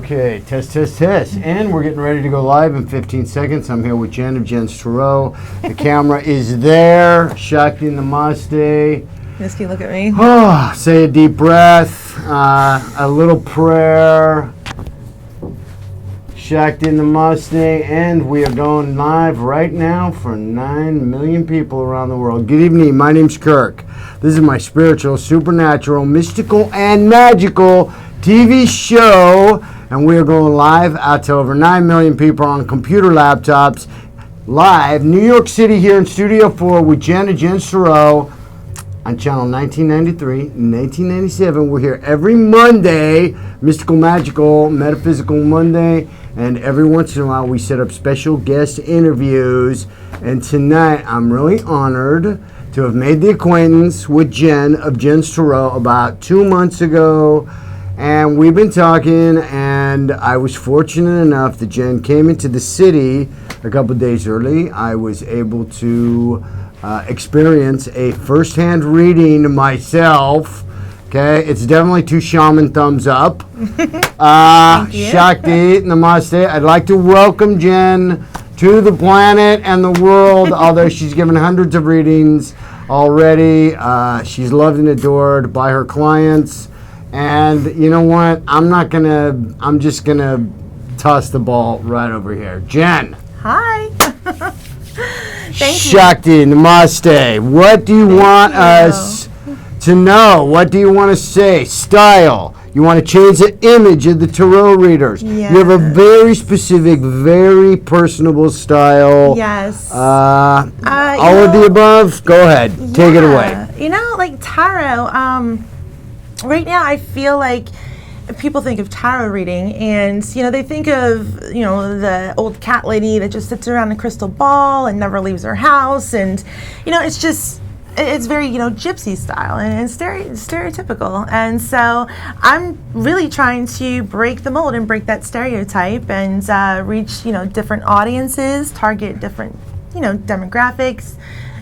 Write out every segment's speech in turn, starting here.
Okay, test. And we're getting ready to go live in 15 seconds. I'm here with Jen of Jen's Tarot. The camera is there. Shakti Namaste. Misty, look at me. Say a deep breath. A little prayer. Shakti Namaste. And we are going live right now for 9 million people around the world. Good evening. My name's Kirk. This is my spiritual, supernatural, mystical, and magical TV show. And we are going live out to over 9 million people on computer laptops. Live, New York City here in Studio 4 with Jen of Jen's Tarot on channel 1993, 1997. We're here every Monday, mystical, magical, metaphysical Monday. And every once in a while we set up special guest interviews. And tonight I'm really honored to have made the acquaintance with Jen of Jen's Tarot about 2 months ago. And we've been talking, and I was fortunate enough that Jen came into the city a couple days early. I was able to experience a first-hand reading myself. Okay, it's definitely 2 shaman thumbs up. Shakti, namaste. I'd like to welcome Jen to the planet and the world, although she's given hundreds of readings already. She's loved and adored by her clients. And you know what? I'm just gonna toss the ball right over here. Jen. Hi. Thank Shakti, namaste. What do you want us to know? What do you want to say? Style. You want to change the image of the tarot readers. Yes. You have a very specific, very personable style. Yes. All of the above? Go ahead. Take it away. You know, like tarot, right now, I feel like people think of tarot reading, and they think of the old cat lady that just sits around a crystal ball and never leaves her house, and it's very gypsy style and stereotypical. And so I'm really trying to break the mold and break that stereotype and reach different audiences, target different demographics,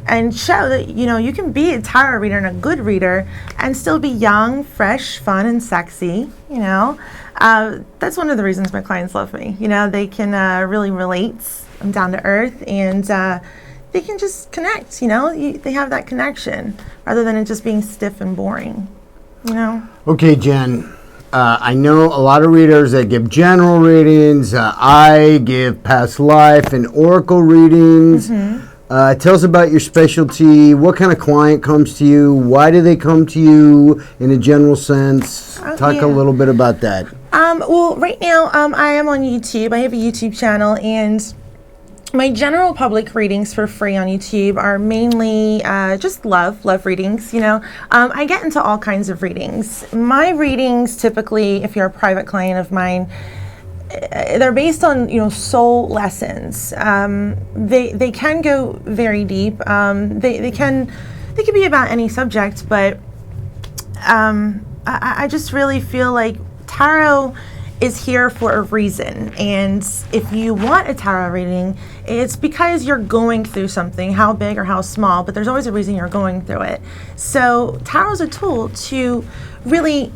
and show that you can be a tarot reader and a good reader and still be young, fresh, fun, and sexy. That's one of the reasons my clients love me. They can really relate. I'm down to earth, and they can just connect. They have that connection rather than it just being stiff and boring. Okay, Jen. I know a lot of readers that give general readings. I give past life and oracle readings. Mm-hmm. Tell us about your specialty. What kind of client comes to you? Why do they come to you in a general sense? Talk a little bit about that. Well, right now I am on YouTube. I have a YouTube channel, and my general public readings for free on YouTube are mainly just love readings. I get into all kinds of readings. My readings typically, if you're a private client of mine, they're based on soul lessons. They can go very deep. They can be about any subject, but I just really feel like tarot is here for a reason. And if you want a tarot reading, it's because you're going through something, how big or how small, but there's always a reason you're going through it. So tarot is a tool to really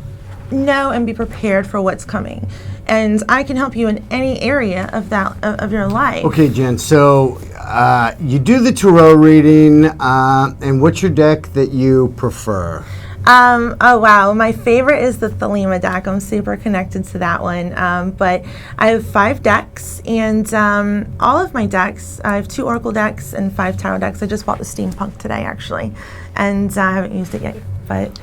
know and be prepared for what's coming. And I can help you in any area of your life. Okay, Jen. So you do the tarot reading, and what's your deck that you prefer? Oh wow, my favorite is the Thelema deck. I'm super connected to that one. But I have 5 decks, and all of my decks, I have 2 oracle decks and 5 tarot decks. I just bought the steampunk today, actually, and I haven't used it yet, but.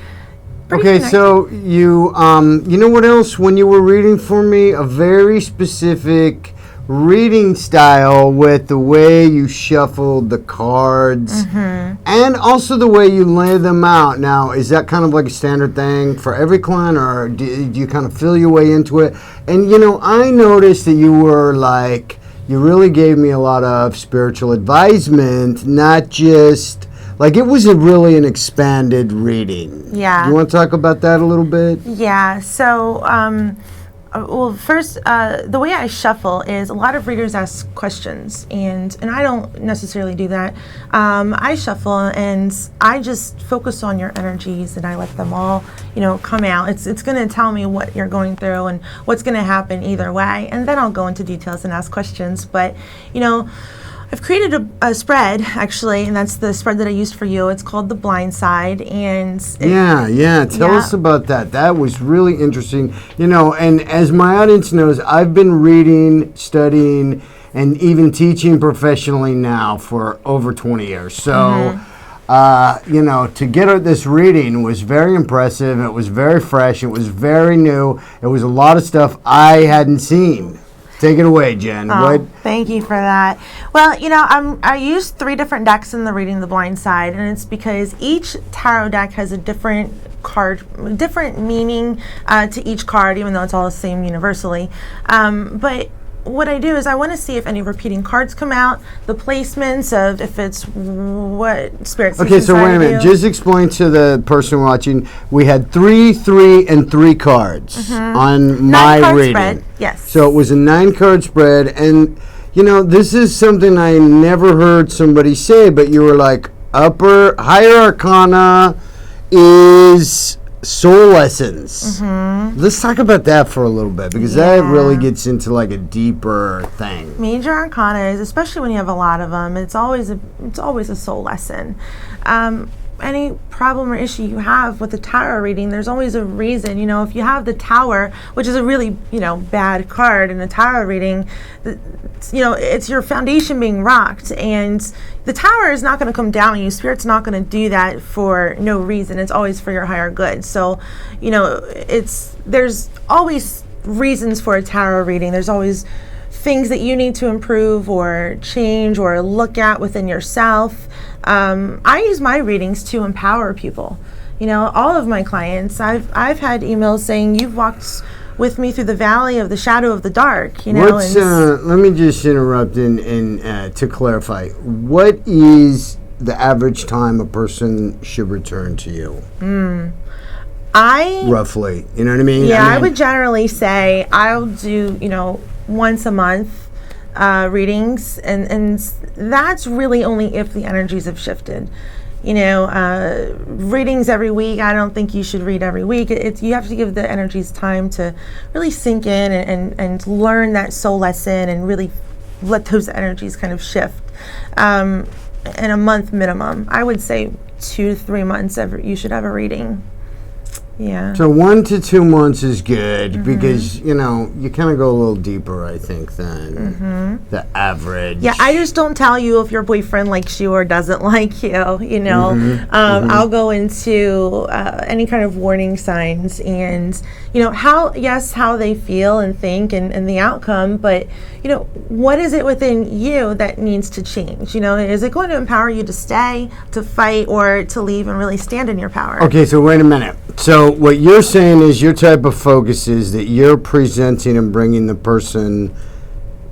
Okay, so you know what else? When you were reading for me, a very specific reading style with the way you shuffled the cards, and also the way you lay them out. Now, is that kind of like a standard thing for every client, or do you kind of feel your way into it? And I noticed that you were like, you really gave me a lot of spiritual advisement, not just. Like, it was really an expanded reading. Yeah. You want to talk about that a little bit? Yeah. So Well, first, the way I shuffle is a lot of readers ask questions, and I don't necessarily do that. I shuffle and I just focus on your energies, and I let them all, come out. It's going to tell me what you're going through and what's going to happen either way, and then I'll go into details and ask questions. But, I've created a spread, actually, and that's the spread that I used for you. It's called The Blind Side, and Tell us about that. That was really interesting. And as my audience knows, I've been reading, studying, and even teaching professionally now for over 20 years. So, to get this reading was very impressive. It was very fresh. It was very new. It was a lot of stuff I hadn't seen. Take it away, Jen. Thank you for that. Well, I used 3 different decks in the Reading the Blind Side, and it's because each tarot deck has a different different meaning to each card, even though it's all the same universally. But what I do is I want to see if any repeating cards come out, the placements of if it's what Spirit sees. Okay, so wait a minute. Just explain to the person watching. We had 3, 3, and 3 cards on my 9-card reading. Spread. Yes. So it was a 9-card spread, and this is something I never heard somebody say, but you were like, higher arcana is soul lessons. Let's talk about that for a little bit, because that really gets into like a deeper thing. Major arcana is, especially when you have a lot of them, it's always a soul lesson. Any problem or issue you have with the tarot reading, there's always a reason. If you have the Tower, which is a really bad card in a tarot reading, it's your foundation being rocked, and the Tower is not going to come down on you. Spirit's not going to do that for no reason. It's always for your higher good. So, there's always reasons for a tarot reading. There's always things that you need to improve or change or look at within yourself. I use my readings to empower people. All of my clients, I've had emails saying, you've walked with me through the valley of the shadow of the dark. Let me just interrupt and to clarify. What is the average time a person should return to you? Roughly, you know what I mean? Yeah, I would generally say I'll do, once a month readings, and that's really only if the energies have shifted. Readings every week, I don't think you should read every week. You have to give the energies time to really sink in and learn that soul lesson and really let those energies kind of shift. In a month minimum, I would say 2 to 3 months you should have a reading. Yeah. So 1 to 2 months is good because, you kind of go a little deeper, I think, than the average. Yeah, I just don't tell you if your boyfriend likes you or doesn't like you, I'll go into any kind of warning signs and, how they feel and think and the outcome, but, what is it within you that needs to change? Is it going to empower you to stay, to fight, or to leave and really stand in your power? Okay, so wait a minute. So what you're saying is your type of focus is that you're presenting and bringing the person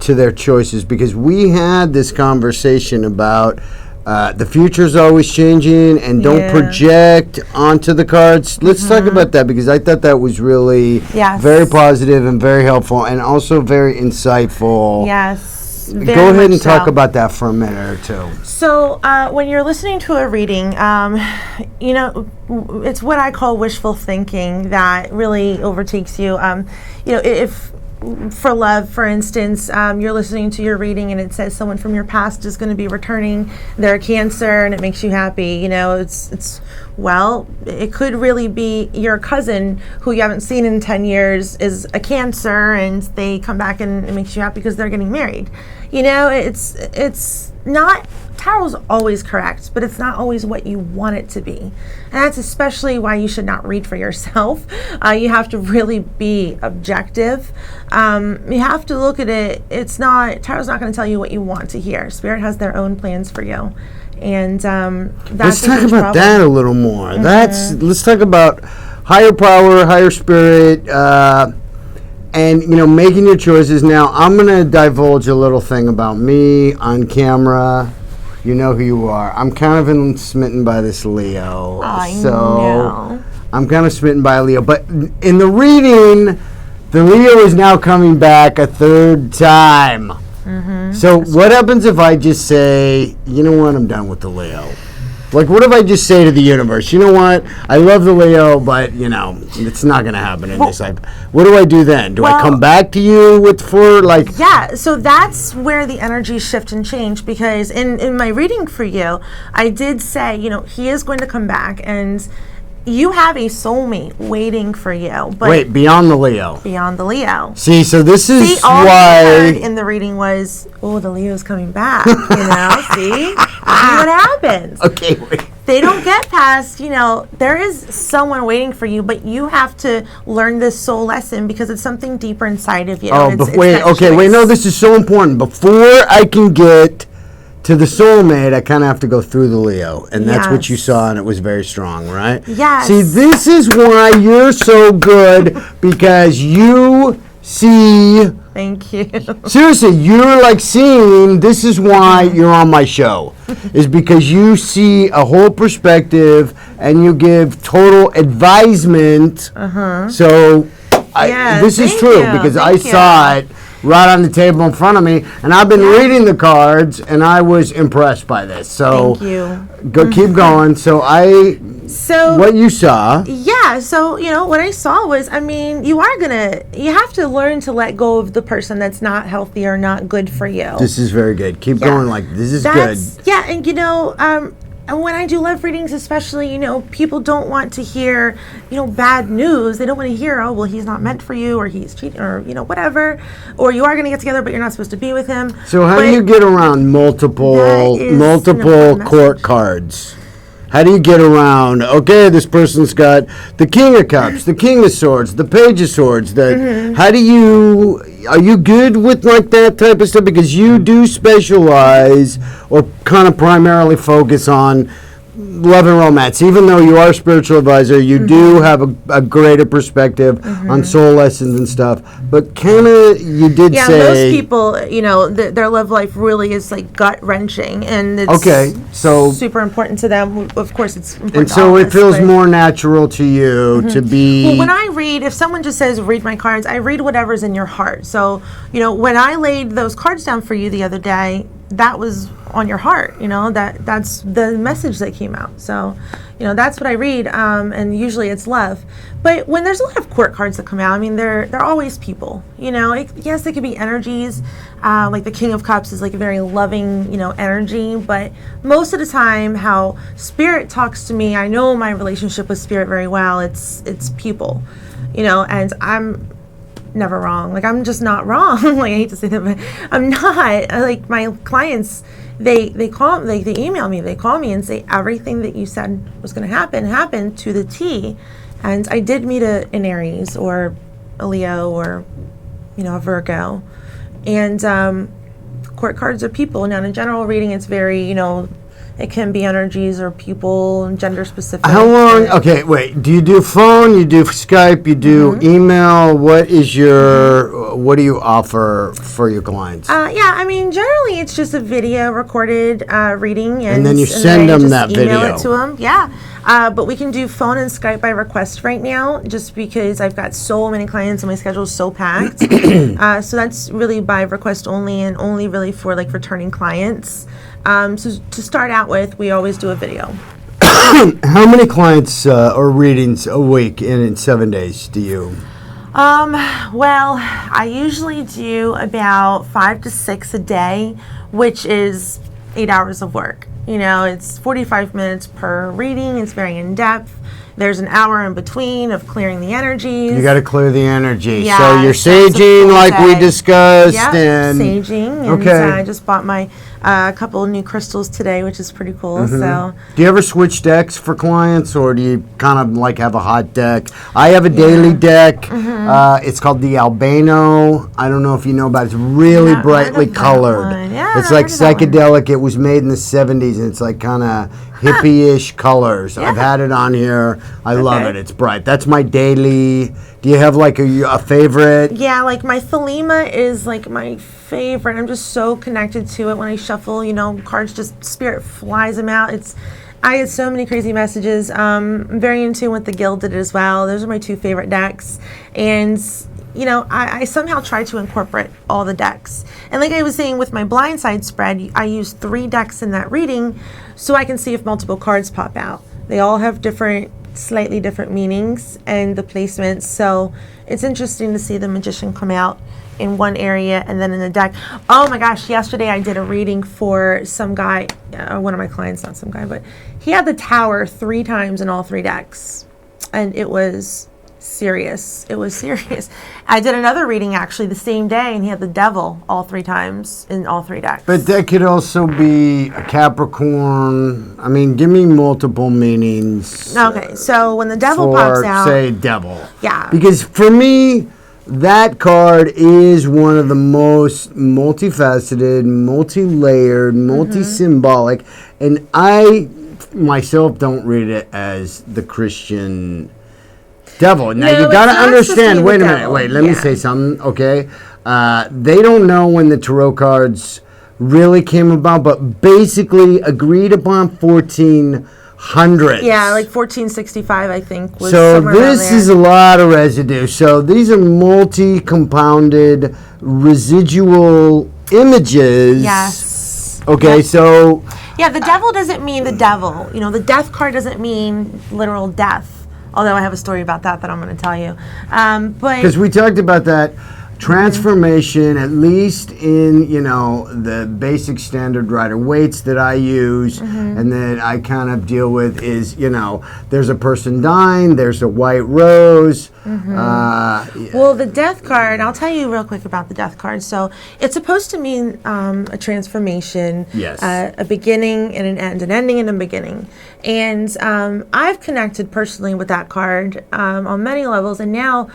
to their choices, because we had this conversation about the future's always changing and don't project onto the cards. Let's talk about that, because I thought that was really very positive and very helpful and also very insightful. Yes. Go ahead and talk about that for a minute or two. So when you're listening to a reading, it's what I call wishful thinking that really overtakes you. If for love, for instance, you're listening to your reading and it says someone from your past is going to be returning. They're a Cancer, and it makes you happy. It could really be your cousin who you haven't seen in 10 years is a Cancer, and they come back and it makes you happy because they're getting married. It's not, tarot's always correct, but it's not always what you want it to be. And that's especially why you should not read for yourself. You have to really be objective. You have to look at it. Tarot's not going to tell you what you want to hear. Spirit has their own plans for you. And let's talk about that a little more. Let's talk about higher power, higher spirit, and making your choices. Now I'm going to divulge a little thing about me on camera. You know who you are. I'm kind of smitten by this Leo. I know. I'm kind of smitten by Leo. But in the reading, The Leo is now coming back a third time. So what happens if I just say, you know what, I'm done with the Leo? Like, what if I just say to the universe, you know what, I love the Leo, but, you know, it's not going to happen in this life. What do I do then? Do I come back to you Yeah, so that's where the energies shift and change, because in my reading for you, I did say, you know, he is going to come back, and you have a soulmate waiting for you. But wait, beyond the Leo. Beyond the Leo. See, so this is all why... I heard in the reading was, oh, the Leo's coming back, you know, see what happens. Okay, wait. They don't get past, you know, there is someone waiting for you, but you have to learn this soul lesson because it's something deeper inside of you. Oh, no, this is so important. Before I can get to the soulmate, I kind of have to go through the Leo, and that's what you saw, and it was very strong, right? Yes. See, this is why you're so good, because you see... Thank you. Seriously, you're like seeing, this is why you're on my show, is because you see a whole perspective, and you give total advisement. So, this is true, because I saw it right on the table in front of me, and I've been reading the cards, and I was impressed by this. So thank you. Keep going. So what you saw? Yeah. So you know what I saw was, I mean, you have to learn to let go of the person that's not healthy or not good for you. This is very good. Keep going. Like this is good. Yeah, and you know, and when I do love readings, especially, you know, people don't want to hear, you know, bad news. They don't want to hear, oh, well, he's not meant for you, or he's cheating, or, you know, whatever. Or you are going to get together, but you're not supposed to be with him. So how do you get around multiple court cards? How do you get around, okay, this person's got the King of Cups, the King of Swords, the Page of Swords. Are you good with like that type of stuff? Because you do specialize or kind of primarily focus on love and romance. Even though you are a spiritual advisor, you do have a greater perspective on soul lessons and stuff. But kind of, you did say... Yeah, most people, you know, their love life really is like gut-wrenching, and it's super important to them. Of course, it's important and so it feels more natural to you to be... Well, when I read, if someone just says, read my cards, I read whatever's in your heart. So, you know, when I laid those cards down for you the other day, that was on your heart, you know, that's the message that came out. So, you know, that's what I read, and usually it's love. But when there's a lot of court cards that come out, I mean, they're always people, you know. Yes, they could be energies, like the King of Cups is like a very loving, you know, energy. But most of the time, how Spirit talks to me, I know my relationship with Spirit very well. It's people, you know, and I'm never wrong. Like, I'm just not wrong. Like, I hate to say that, but I'm not. Like, my clients, they email me, they call me and say everything that you said was going to happen to the T. And I did meet an Aries or a Leo or, you know, a Virgo. And court cards are people. Now, in a general reading, it's very, you know, it can be energies or people and gender specific. How long? Okay, wait. Do you do phone? You do Skype? You do email? What is your? What do you offer for your clients? Yeah, I mean, generally it's just a video recorded reading, and then you send them that video. Email it to them. Yeah, but we can do phone and Skype by request right now, just because I've got so many clients and my schedule is so packed. So that's really by request only, and only really for like returning clients. So to start out with, we always do a video. How many clients or readings a week in 7 days do you? Well, I usually do about 5 to 6 a day, which is 8 hours of work. You know, it's 45 minutes per reading. It's very in-depth. There's an hour in between of clearing the energies. You got to clear the energy. Yeah, so you're saging like we discussed. Yeah, and saging. And I just bought my couple of new crystals today, which is pretty cool. So, do you ever switch decks for clients, or do you kind of like have a hot deck? I have a daily deck. It's called the Albano. I don't know if you know about it. It's really brightly colored. Yeah, it's like psychedelic. It was made in the 70s, and it's like kind of hippie-ish colors. I've had it on here. I love it. It's bright. That's my daily. Do you have like a favorite? Yeah, like my Thelema is like my favorite. I'm just so connected to it. When I shuffle, you know, cards, just Spirit flies them out. I get so many crazy messages. I'm very in tune with the Gilded as well. Those are my two favorite decks. And I somehow try to incorporate all the decks. And like I was saying with my blindside spread, I use 3 decks in that reading so I can see if multiple cards pop out. They all have slightly different meanings and the placements. So it's interesting to see the magician come out in one area and then in the deck. Oh my gosh, yesterday I did a reading for some guy, one of my clients, not some guy, but he had the Tower 3 times in all 3 decks. And it was serious. It was serious. I did another reading actually the same day and he had the Devil all 3 times in all 3 decks. But that could also be a Capricorn. I mean, give me multiple meanings. Okay, so when the Devil pops out. Say Devil. Yeah. Because for me, that card is one of the most multifaceted, multi-layered, multi-symbolic, and I myself don't read it as the Christian devil. Now No, you got to it's not understand. supposed to be Wait a the minute. devil. Wait, let me Yeah. say something. Okay, they don't know when the tarot cards really came about, but basically agreed upon 1400s. Yeah, like 1465, I think. Was So somewhere around this there. is a lot of residue. So these are multi-compounded residual images. Yes. Okay, Yep. so Yeah, the Devil doesn't mean the devil. The death card doesn't mean literal death. Although I have a story about that I'm going to tell you. But because we talked about that transformation, at least in the basic standard rider weights that I use and that I kind of deal with is there's a person dying, there's a white rose. Well, the death card, I'll tell you real quick about the death card. So it's supposed to mean a transformation, Yes. A beginning and an end, an ending and a beginning. And I've connected personally with that card on many levels. And now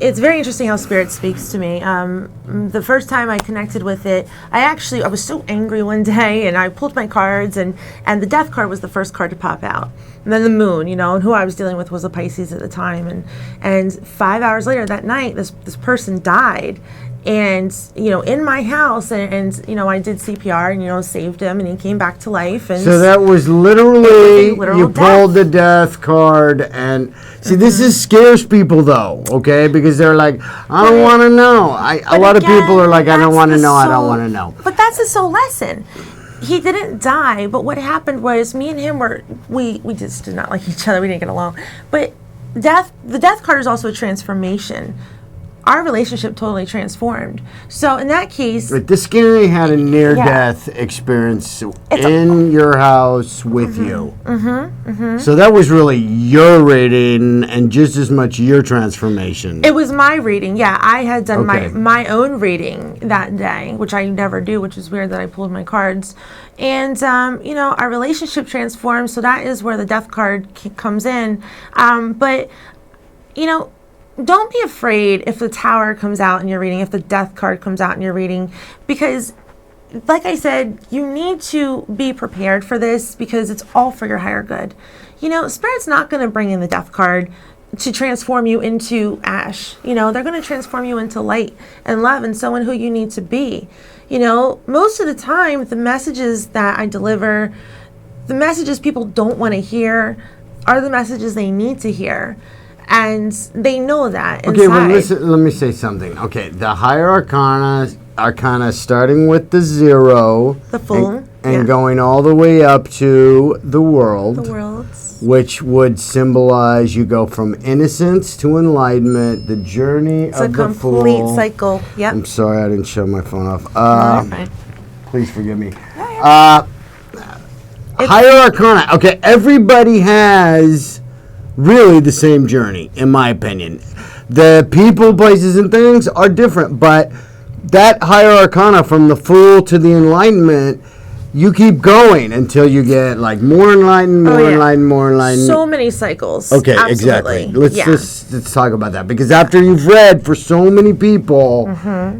it's very interesting how Spirit speaks to me. The first time I connected with it, I was so angry one day, and I pulled my cards, and the death card was the first card to pop out. And then the moon, and who I was dealing with was a Pisces at the time. And 5 hours later that night, this person died. And, in my house, and I did CPR and, saved him, and he came back to life. And so that was literally, literal you death. pulled the death card, and see, this is scares people though, okay? Because they're like, I don't want to know. A lot of people are like, I don't want to know, I don't want to know. But that's the soul lesson. He didn't die, but what happened was me and him we just did not like each other. We didn't get along. But the death card is also a transformation. Our relationship totally transformed. So in that case, But this guy had a near-death experience in your house with you. So that was really your reading and just as much your transformation. it was my reading. Yeah, I had done Okay. my own reading that day, which I never do, which is weird that I pulled my cards. And, our relationship transformed. So that is where the death card comes in. But don't be afraid if the Tower comes out in your reading, if the death card comes out in your reading, because like I said, you need to be prepared for this because it's all for your higher good. Spirit's not going to bring in the death card to transform you into ash. They're going to transform you into light and love and so and who you need to be. Most of the time, the messages that I deliver, the messages people don't want to hear are the messages they need to hear. And they know that inside. Okay, well, listen, let me say something. Okay, the higher arcana starting with the 0. The Fool. And going all the way up to the World. The worlds. Which would symbolize you go from innocence to enlightenment, the journey It's of a the Fool. complete cycle. Yep. I'm sorry I didn't shut my phone off. Fine. Please forgive me. Higher arcana. Okay, everybody has really the same journey, in my opinion. The people, places, and things are different, but that higher arcana from the Fool to the enlightenment, you keep going until you get like more enlightened, more enlightened, more enlightened. So many cycles. Okay, Absolutely. exactly. Let's talk about that, because after you've read for so many people,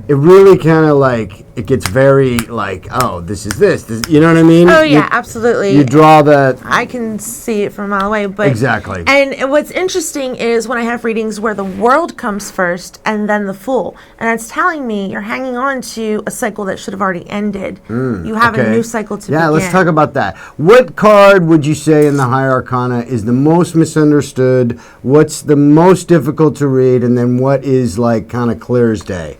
it really kind of like it gets very like, oh, this is this. You know what I mean? Oh yeah, absolutely. You draw that. I can see it from a mile away, but exactly. And what's interesting is when I have readings where the world comes first and then the Fool, and it's telling me you're hanging on to a cycle that should have already ended. You have a new cycle to begin. Yeah, let's talk about that. What card would you say in the High Arcana is the most misunderstood? What's the most difficult to read, and then what is like kind of clear as day?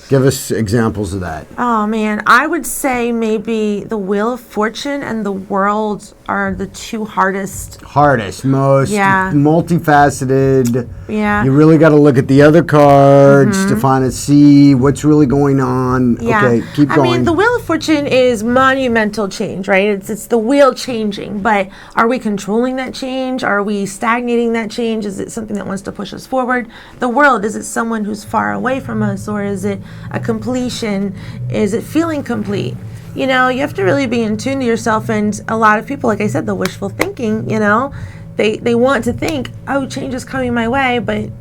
Give us examples of that. Oh man, I would say maybe the Wheel of Fortune and the World are the two hardest. Most multifaceted. Yeah. You really got to look at the other cards to find and see what's really going on. Yeah. Okay, keep going. I mean, the Wheel of Fortune is monumental change, right? It's the wheel changing, but are we controlling that change? Are we stagnating that change? Is it something that wants to push us forward? The World, is it someone who's far away from us, or is it a completion? Is it feeling complete? You know, you have to really be in tune to yourself, and a lot of people, like I said, the wishful thinking, you know, they want to think, oh, change is coming my way, but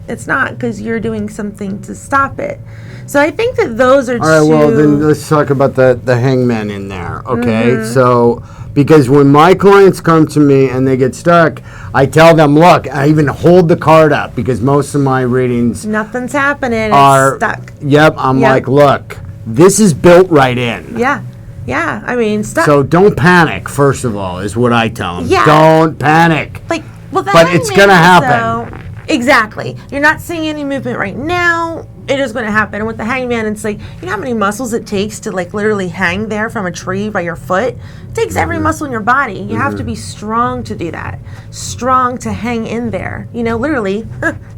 it's not, because you're doing something to stop it. So I think that those are all right, well, then let's talk about the hangman in there, okay? So, because when my clients come to me and they get stuck, I tell them, look, I even hold the card up, because most of my readings nothing's happening, are it's stuck. Yep, I'm like, look, this is built right in. Yeah. Yeah, I mean, stuck. So don't panic, first of all, is what I tell them. Yeah. Don't panic. Like, well, but it's going to happen. Exactly. You're not seeing any movement right now. It is going to happen. And with the hangman, it's like, you know how many muscles it takes to like literally hang there from a tree by your foot? It takes every muscle in your body. You have to be strong to do that. Strong to hang in there. You know, literally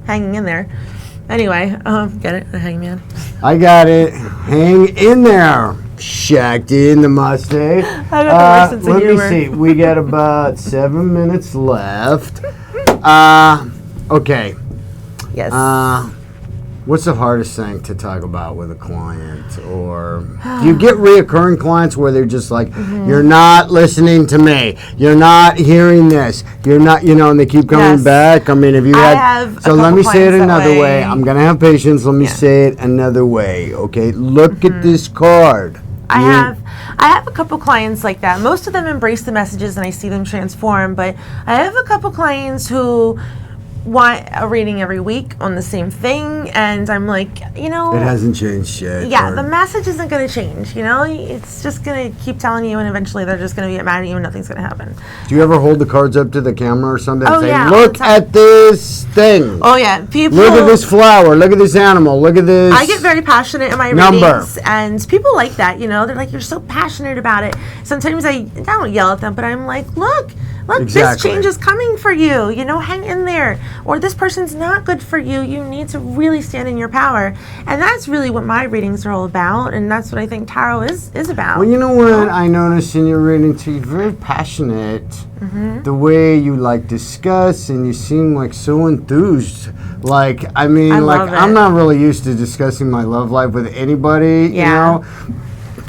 hanging in there. Anyway, get it? The hangman. I got it. Hang in there. Shakti in the mustache. I got the worst sense of humor. Let me see. We got about 7 minutes left. Okay. Yes. What's the hardest thing to talk about with a client? Or do you get reoccurring clients where they're just like, you're not listening to me, you're not hearing this, you're not, you know, and they keep coming back? I mean, have you had, so let me say it another way. I'm going to have patience. Let me say it another way, okay? Look at this card. I have a couple clients like that. Most of them embrace the messages and I see them transform, but I have a couple clients who want a reading every week on the same thing, and I'm like, you know, it hasn't changed yet. Yeah, the message isn't going to change, you know? It's just going to keep telling you, and eventually they're just going to get mad at you and nothing's going to happen. Do you ever hold the cards up to the camera or something and say, yeah, look at this thing? Oh, yeah. People, look at this flower. Look at this animal. Look at this. I get very passionate in my readings, and people like that, you know? They're like, you're so passionate about it. Sometimes I don't yell at them, but I'm like, look, this change is coming for you. You know, hang in there. Or this person's not good for you. You need to really stand in your power. And that's really what my readings are all about. And that's what I think tarot is about. Well, you know what I noticed in your reading too? You're very passionate. The way you like discuss, and you seem like so enthused. Like, I mean, I'm not really used to discussing my love life with anybody, you know?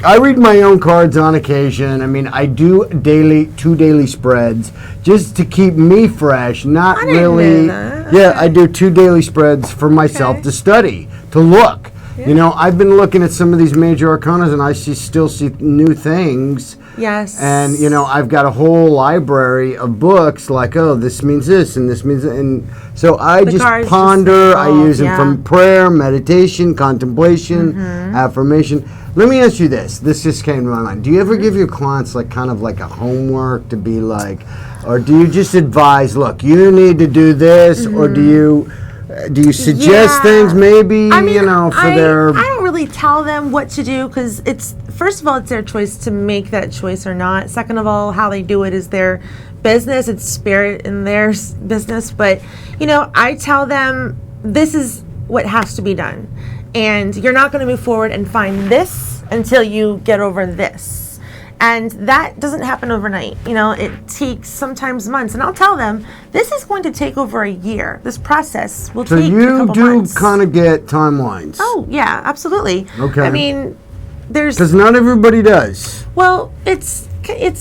I read my own cards on occasion. I mean, I do 2 daily spreads just to keep me fresh. Not really. Yeah, I do 2 daily spreads for myself to study, to look. Yeah. You know, I've been looking at some of these major arcanas, and I still see new things. Yes. And, you know, I've got a whole library of books like, oh, this means this and this means that. And so I just ponder. I use them from prayer, meditation, contemplation, affirmation. Let me ask you this. This just came to my mind. Do you ever give your clients like kind of like a homework to be like, or do you just advise, look, you need to do this, or do you suggest things maybe, I mean, you know, for I their... I don't really tell them what to do, because it's, first of all, it's their choice to make that choice or not. Second of all, how they do it is their business. It's spirit in their business. But, you know, I tell them this is what has to be done. And you're not going to move forward and find this until you get over this. And that doesn't happen overnight. You know, it takes sometimes months. And I'll tell them, this is going to take over a year. This process will take a couple months. So you do kind of get timelines? Oh, yeah, absolutely. Okay. I mean, there's... Because not everybody does. Well, it's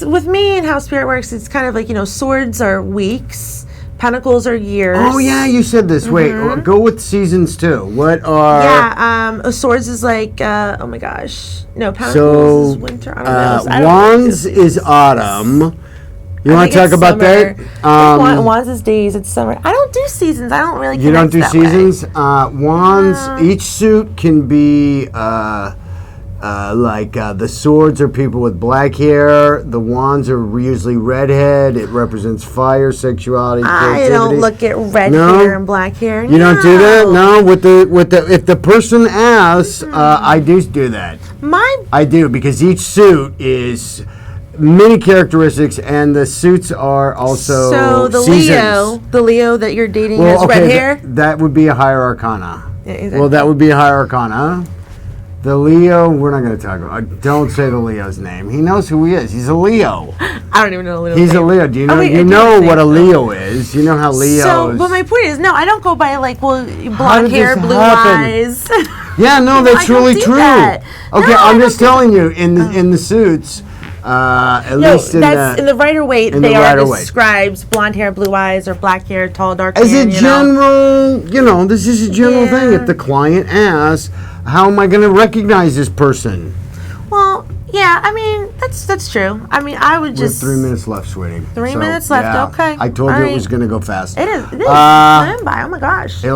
with me and how spirit works, it's kind of like, you know, swords are weeks, Pentacles are years. Oh yeah, you said this. Wait, go with seasons too. What are? Yeah, swords is like oh my gosh, no, Pentacles is winter. I don't know. I don't Wands is autumn. You want to talk about summer. that? Wands is days. It's summer. I don't do seasons. I don't really. You don't do that seasons. way. Wands. Each suit can be like the swords are people with black hair. The wands are usually redhead. It represents fire, sexuality, creativity. I don't look at red hair and black hair. You don't do that? No. With the if the person asks, I do that. I do, because each suit is many characteristics, and the suits are also so the seasons. Leo that you're dating has red hair. That would be a higher arcana. Yeah, exactly. Well, that would be a higher arcana. The Leo, we're not going to talk about. Don't say the Leo's name. He knows who he is. He's a Leo. I don't even know Leo's He's name. a Leo. Do you know? Wait, you know what a Leo is. You know how Leo's. So, but my point is, no, I don't go by like blonde did hair, this blue happen? eyes. Yeah, no, that's really true. That. Okay, No, I'm just telling you, in the suits. At least in the Rider Waite, in they the are Rider the Waite. scribes, blonde hair, blue eyes, or black hair, tall, dark As tan, a general, this is a general thing. Yeah. If the client asks, how am I going to recognize this person? Well, yeah, I mean, that's true. I mean, I would We have just... 3 minutes left, sweetie. 3 minutes left, okay. I told All you right. it was going to go fast. It is. It is. Went by. Oh, my gosh. It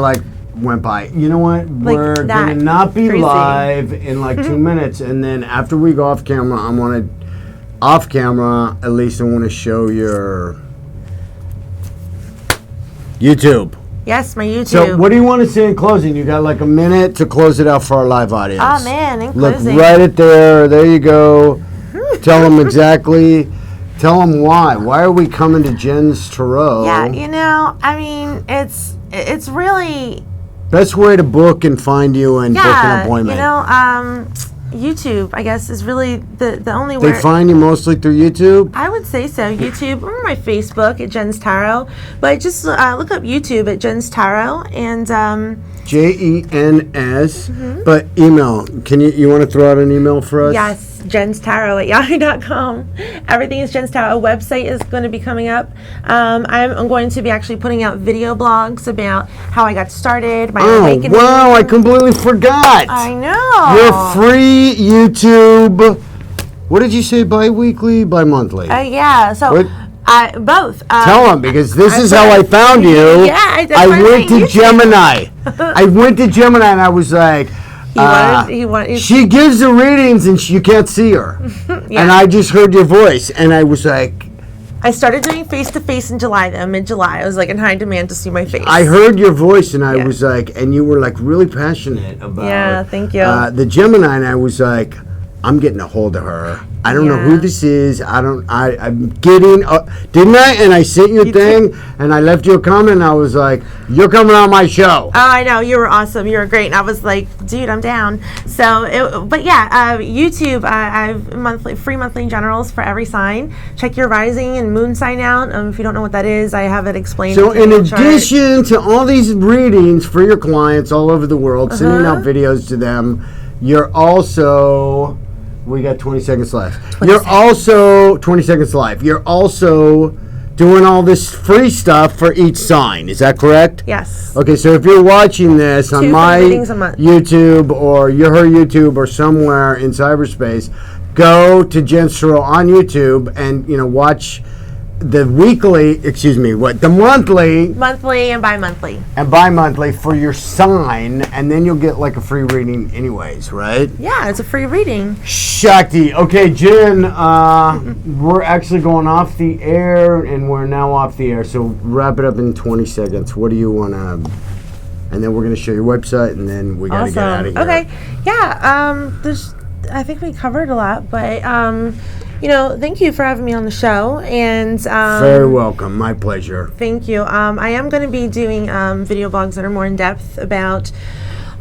went by. You know what? We're that. going to not be Crazy. live in 2 minutes, and then after we go off camera, off camera, at least I want to show your YouTube. Yes, my YouTube. So what do you want to say in closing? You got a minute to close it out for our live audience. Oh, man, in Look closing. right at there. There you go. Tell them exactly. Tell them why. Why are we coming to Jen's Tarot? Yeah, I mean, it's really... Best way to book and find you and book an appointment. YouTube, I guess, is really the only way. They find you mostly through YouTube? I would say so. YouTube, or my Facebook at Jen's Tarot. But just look up YouTube at Jen's Tarot and... JENS. But email. You want to throw out an email for us? Yes, Jen's Tarot at yahoo.com. Everything is Jen's Tarot. A website is going to be coming up. I'm going to be actually putting out video blogs about how I got started, my awakening. Wow, I completely forgot. I know. Your free YouTube. What did you say, bi-weekly, bi-monthly? Yeah, so... What? Both. Tell them, because this is how I found you. Yeah, I went to Gemini. I went to Gemini and I was like, she gives the readings and you can't see her. Yeah. And I just heard your voice and I was like... I started doing face-to-face in July, though, mid-July. I was in high demand to see my face. I heard your voice and I was like, and you were really passionate about thank you. The Gemini, and I was like, I'm getting a hold of her. I don't know who this is. I'm getting, didn't I? And I sent you a thing, and I left you a comment, and I was like, you're coming on my show. Oh, I know. You were awesome. You were great. And I was like, dude, I'm down. So, YouTube, I have free monthly generals for every sign. Check your rising and moon sign out. If you don't know what that is, I have it explained. So, in the chart. addition to all these readings for your clients all over the world, sending out videos to them, you're also... We got 20 seconds left. 20 seconds left. You're also doing all this free stuff for each sign. Is that correct? Yes. Okay, so if you're watching this on my YouTube or her YouTube or somewhere in cyberspace, go to Jen's Tarot on YouTube and watch the monthly and bi-monthly for your sign, and then you'll get a free reading anyways, right? Yeah, it's a free reading. Shakti. Okay, Jen, we're actually going off the air, and we're now off the air, so wrap it up in 20 seconds. What do you want to... And then we're going to show your website, and then we got to get out of here. Okay. Yeah, I think we covered a lot, but... thank you for having me on the show, and very welcome. My pleasure. Thank you. I am going to be doing video blogs that are more in depth about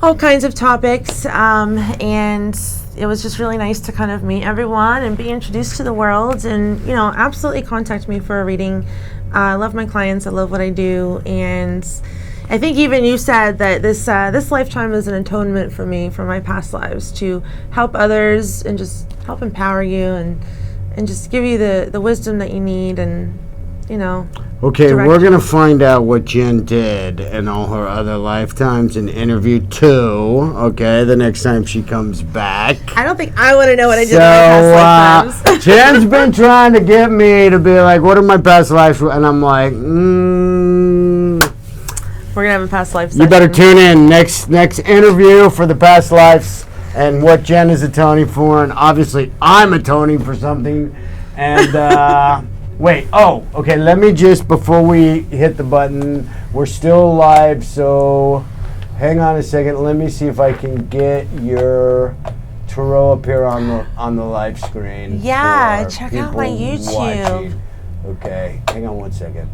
all kinds of topics, and it was just really nice to kind of meet everyone and be introduced to the world. And absolutely contact me for a reading. I love my clients. I love what I do, and I think even you said that this lifetime is an atonement for me for my past lives, to help others and just help empower you and just give you the wisdom that you need, and Okay, direct we're going to find out what Jen did in all her other lifetimes in interview 2, okay, the next time she comes back. I don't think I want to know what I did in my past lifetimes. Jen's been trying to get me to be like, what are my past lives? And I'm like, We're going to have a past life you session. better tune in next interview for the past lives and what Jen is atoning for. And obviously, I'm atoning for something. And, wait, okay, let me just, before we hit the button, we're still live, so hang on a second. Let me see if I can get your tarot up here on the live screen. Yeah, for check out my people YouTube. watching. Okay, hang on one second.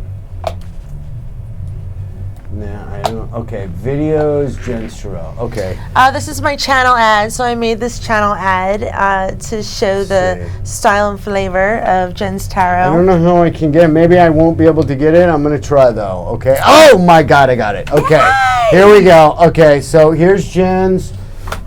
No, I don't. Okay, videos, Jen's tarot. Okay. This is my channel ad, so I made this channel ad to show the style and flavor of Jen's tarot. I don't know how I can get it. Maybe I won't be able to get it. I'm going to try, though. Okay. Oh, my God, I got it. Okay. Yay! Here we go. Okay, so here's Jen's.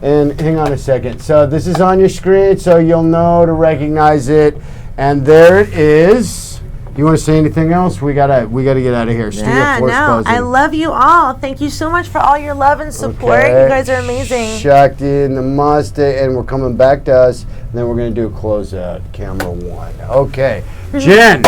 And hang on a second. So this is on your screen, so you'll know to recognize it. And there it is. You want to say anything else? We gotta get out of here. Yeah, no, I love you all. Thank you so much for all your love and support. Okay. You guys are amazing. Shakti and Namaste, and we're coming back to us. And then we're gonna do a closeout. Camera 1. Okay, Jen.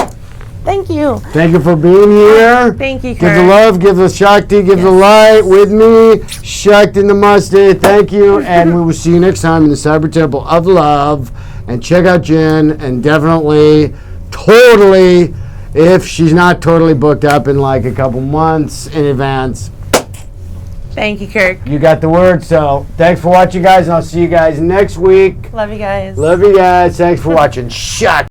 Thank you. Thank you for being here. Thank you, Give the Kurt. love, give the Shakti, give the light with me. Shakti Namaste. Thank you, and we will see you next time in the Cyber Temple of Love. And check out Jen, and definitely. Totally, if she's not totally booked up in like a couple months in advance. Thank you, Kirk. You got the word, so thanks for watching, guys, and I'll see you guys next week. Love you guys. Love you guys. Thanks for watching. Shut